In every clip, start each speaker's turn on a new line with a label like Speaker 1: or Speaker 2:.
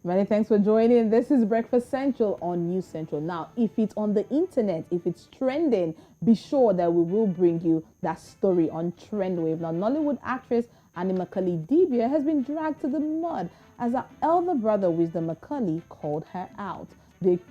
Speaker 1: Many thanks for joining. This is Breakfast Central on News Central. Now, if it's on the internet, if it's trending, be sure that we will bring you that story on Trendwave. Now, Nollywood actress Macaulay Idibia has been dragged to the mud as her elder brother, Wisdom Macaulay, called her out.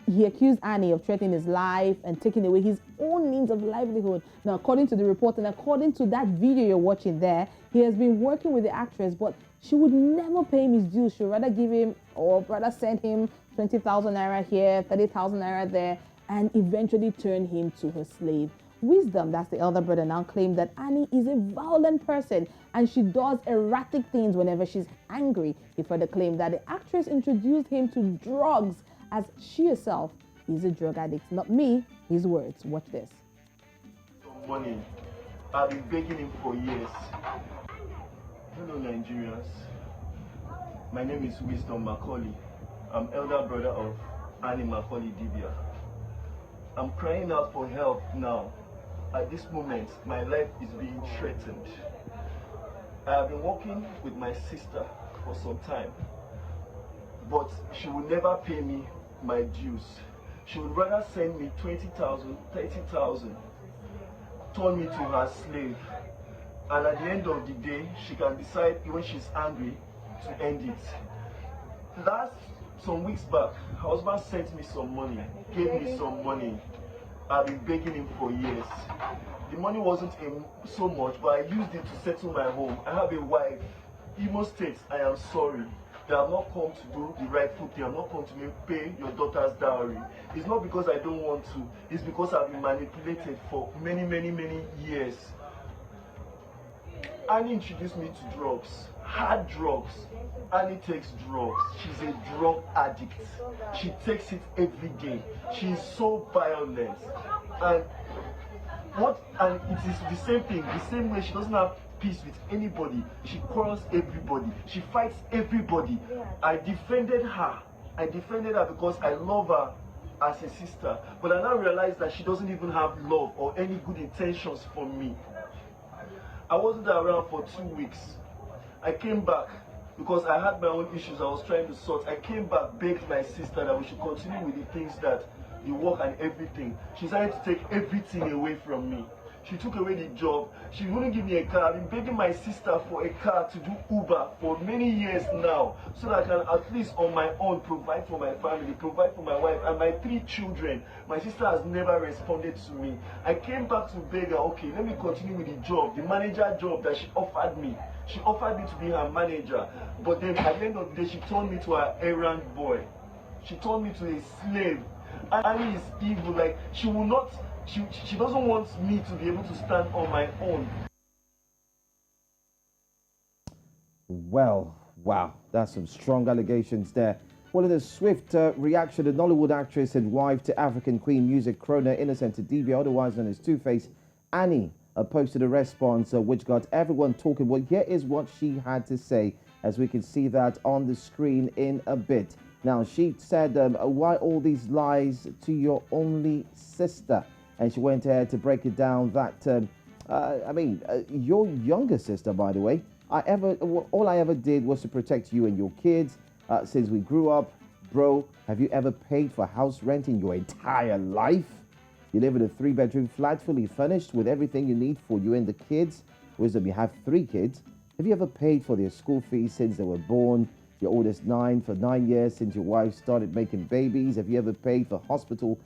Speaker 1: He accused Annie of threatening his life and taking away his own means of livelihood. Now, according to the report and according to that video you're watching there, he has been working with the actress, but she would never pay him his dues. She would rather give him or rather send him 20,000 naira here, 30,000 naira there, and eventually turn him to her slave. Wisdom, that's the elder brother, now claimed that Annie is a violent person and she does erratic things whenever she's angry. He further claimed that the actress introduced him to drugs as she herself is a drug addict. Not me, his words. Watch this.
Speaker 2: Money. I've been begging him for years. Hello, Nigerians. My name is Wisdom Macaulay. I'm elder brother of Macaulay Idibia. I'm crying out for help now. At this moment, my life is being threatened. I have been working with my sister for some time, but she will never pay me my dues. She would rather send me 20,000, 30,000, turn me to her slave, and at the end of the day, she can decide when she's angry to end it. Some weeks back, her husband sent me some money, gave me some money. I've been begging him for years. The money wasn't so much, but I used it to settle my home. I have a wife. Imo State, I am sorry. They have not come to do the rightful thing. I have not come to pay your daughter's dowry. It's not because I don't want to. It's because I've been manipulated for many, many, many years. Annie introduced me to drugs, hard drugs. Annie takes drugs. She's a drug addict. She takes it every day. She's so violent. And it is the same thing, the same way she doesn't have peace with anybody. She quarrels everybody. She fights everybody. I defended her. Because I love her as a sister. But I now realize that she doesn't even have love or any good intentions for me. I wasn't around for 2 weeks. I came back because I had my own issues I was trying to sort. I came back, begged my sister that we should continue with the things that the work and everything. She decided to take everything away from me. She took away the job. She wouldn't give me a car. I've been begging my sister for a car to do Uber for many years now, so that I can at least on my own provide for my family, provide for my wife and my 3 children. My sister has never responded to me. I came back to beg her, okay, let me continue with the job, the manager job that she offered me. She offered me to be her manager, but then at the end of the day, she turned me to her errand boy. She turned me to a slave. Annie is evil. Like, she will not. She doesn't want me to be able to stand on my own.
Speaker 3: Well, wow, that's some strong allegations there. Well, in a swift reaction, the Nollywood actress and wife to African Queen music crooner Innocent Idibia, otherwise known as Two-Face, Annie, posted a response which got everyone talking. Well, here is what she had to say, as we can see that on the screen in a bit. Now, she said, why all these lies to your only sister? And she went ahead to break it down that, your younger sister, by the way, all I ever did was to protect you and your kids since we grew up. Bro, have you ever paid for house rent in your entire life? You live in a 3-bedroom flat, fully furnished with everything you need for you and the kids. Wisdom, you have 3 kids. Have you ever paid for their school fees since they were born? Your oldest 9 for 9 years since your wife started making babies. Have you ever paid for hospital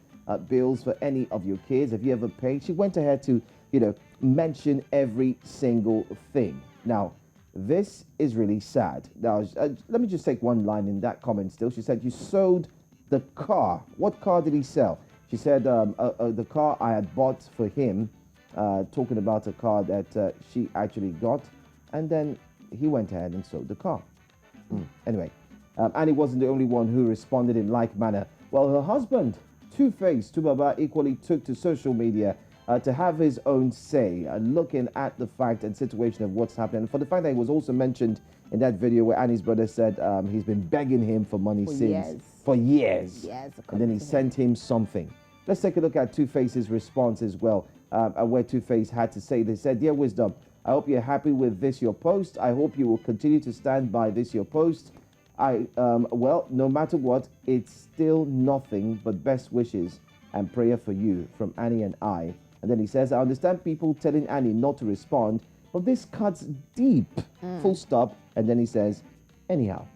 Speaker 3: bills for any of your kids? Have you ever paid? She went ahead to, mention every single thing. Now, this is really sad. Now, let me just take one line in that comment still. She said, you sold the car. What car did he sell? She said, the car I had bought for him, talking about a car that she actually got. And then he went ahead and sold the car. Anyway, Annie wasn't the only one who responded in like manner. Well, her husband, Two-Face Tubaba, equally took to social media to have his own say, looking at the fact and situation of what's happening. For the fact that he was also mentioned in that video where Annie's brother said he's been begging him for money for years.
Speaker 1: Yes,
Speaker 3: and then he sent him something. Let's take a look at Two-Face's response as well, where Two-Face had to say, they said, Dear Wisdom, I hope you're happy with this, your post. I hope you will continue to stand by this, your post. Well, no matter what, it's still nothing but best wishes and prayer for you from Annie and I. And then he says, I understand people telling Annie not to respond, but this cuts deep, full stop. And then he says, anyhow.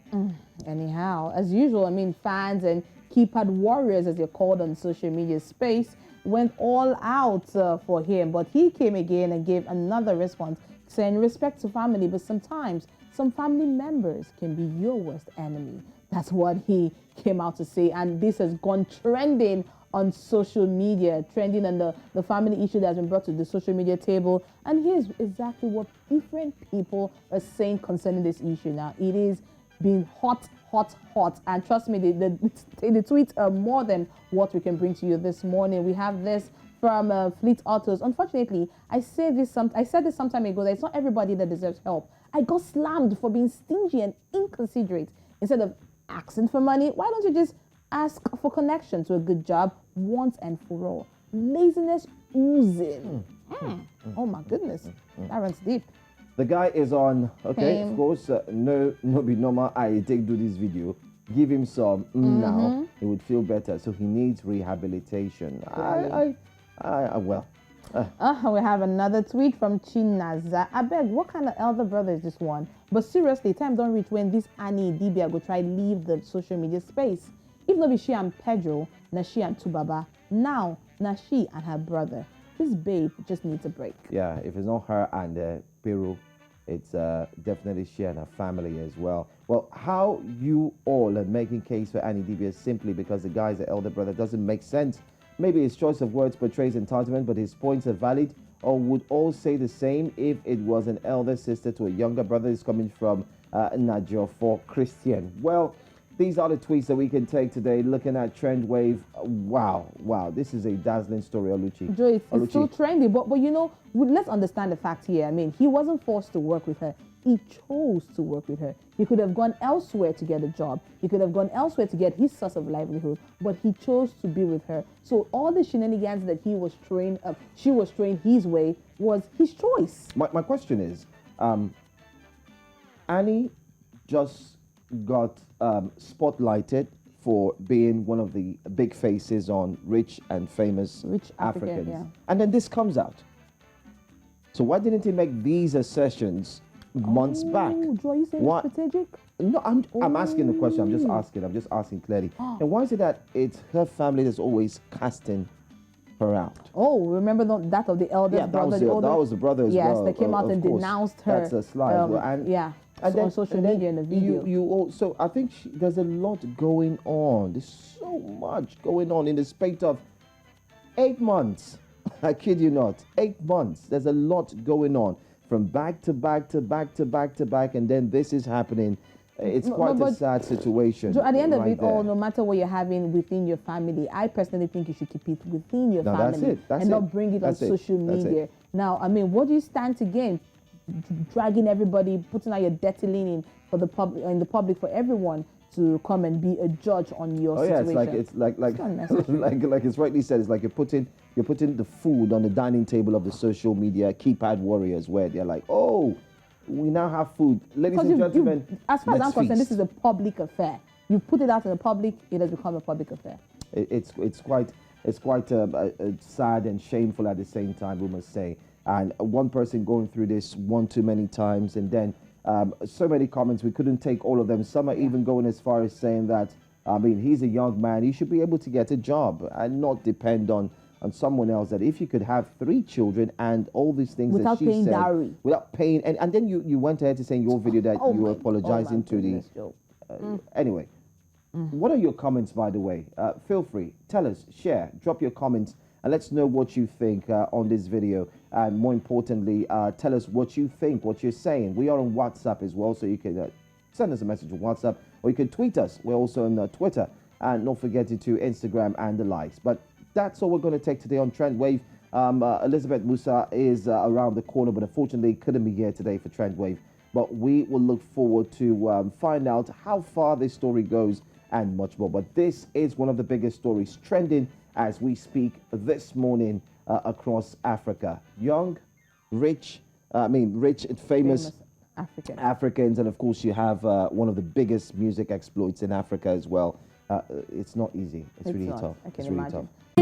Speaker 1: Anyhow, as usual, I mean, fans and keypad warriors, as they're called on social media space, went all out for him. But he came again and gave another response, saying respect to family, but sometimes some family members can be your worst enemy. That's what he came out to say. And this has gone trending on social media, trending on the family issue that has been brought to the social media table. And here's exactly what different people are saying concerning this issue now. It is being hot, hot, hot. And trust me, the tweets are more than what we can bring to you this morning. We have this from Fleet Autos. Unfortunately, I said this some time ago, that it's not everybody that deserves help. I got slammed for being stingy and inconsiderate. Instead of asking for money, why don't you just ask for connection to a good job once and for all? Laziness oozing. Oh my goodness, that runs deep.
Speaker 3: The guy is on, okay, of course, no be normal, I take do this video. Give him some now, he would feel better. So he needs rehabilitation. Well.
Speaker 1: We have another tweet from Chinaza. I beg, what kind of elder brother is this one? But seriously, time don't reach when this Annie Idibia go try leave the social media space. If not be she and Pedro, na she and Tubaba. Now, na she and her brother. This babe just needs a break.
Speaker 3: Yeah, if it's not her and Peru, it's definitely she and her family as well. Well, how you all are making case for Annie Idibia simply because the guy's an elder brother doesn't make sense. Maybe his choice of words portrays entitlement, but his points are valid. Or would all say the same if it was an elder sister to a younger brother is coming from Nigeria for Christian? Well, these are the tweets that we can take today. Looking at Trend Wave. Wow. This is a dazzling story, Oluchi.
Speaker 1: Joe, it's so trendy. But you know, let's understand the fact here. I mean, he wasn't forced to work with her. He chose to work with her. He could have gone elsewhere to get a job. He could have gone elsewhere to get his source of livelihood, but he chose to be with her. So all the shenanigans that she was trained his way was his choice.
Speaker 3: My question is, Annie just got spotlighted for being one of the big faces on Rich and Famous Africans.
Speaker 1: Yeah.
Speaker 3: And then this comes out. So why didn't he make these assertions months back?
Speaker 1: Joe, are you saying it's strategic?
Speaker 3: No, I'm asking the question. I'm just asking clearly. And why is it that it's her family that's always casting her out?
Speaker 1: Oh, remember that of the eldest brother?
Speaker 3: That was the brother as well.
Speaker 1: Yes, they came out and denounced her.
Speaker 3: That's a slide.
Speaker 1: And on social media in the video.
Speaker 3: You also, I think there's a lot going on. There's so much going on in the space of 8 months. I kid you not, 8 months. There's a lot going on from back to back to back to back to back, and then this is happening. It's quite a sad situation.
Speaker 1: At the end of it all, no matter what you're having within your family, I personally think you should keep it within your family and not bring it on social media. Now, I mean, what do you stand to gain? Dragging everybody, putting out your dirty linen for the public, in the public, for everyone to come and be a judge on your situation.
Speaker 3: It's like like it's rightly said. It's like you're putting the food on the dining table of the social media keypad warriors, where they're like, oh, we now have food, ladies and gentlemen.
Speaker 1: As far as I'm concerned, this is a public affair. You put it out in the public, it has become a public affair.
Speaker 3: It's quite sad and shameful at the same time, we must say. And one person going through this one too many times, and then so many comments, we couldn't take all of them. Some are even going as far as saying that, I mean, he's a young man, he should be able to get a job and not depend on someone else. That if you could have 3 children and all these things
Speaker 1: without
Speaker 3: that she
Speaker 1: paying
Speaker 3: said,
Speaker 1: dowry,
Speaker 3: without paying, and then you went ahead to say in your video that you were apologizing to the. Anyway, what are your comments, by the way? Feel free, tell us, share, drop your comments, and let's know what you think on this video. And more importantly, tell us what you think, what you're saying. We are on WhatsApp as well, so you can send us a message on WhatsApp, or you can tweet us. We're also on Twitter, and not forgetting to Instagram and the likes. But that's all we're going to take today on Trend Wave. Elizabeth Musa is around the corner, but unfortunately couldn't be here today for Trend Wave. But we will look forward to find out how far this story goes and much more. But this is one of the biggest stories trending as we speak this morning across Africa. Young, rich and famous Africans, and of course you have one of the biggest music exploits in Africa as well. It's not easy. It's really
Speaker 1: not.
Speaker 3: tough.
Speaker 1: I can
Speaker 3: It's really
Speaker 1: imagine.
Speaker 3: tough.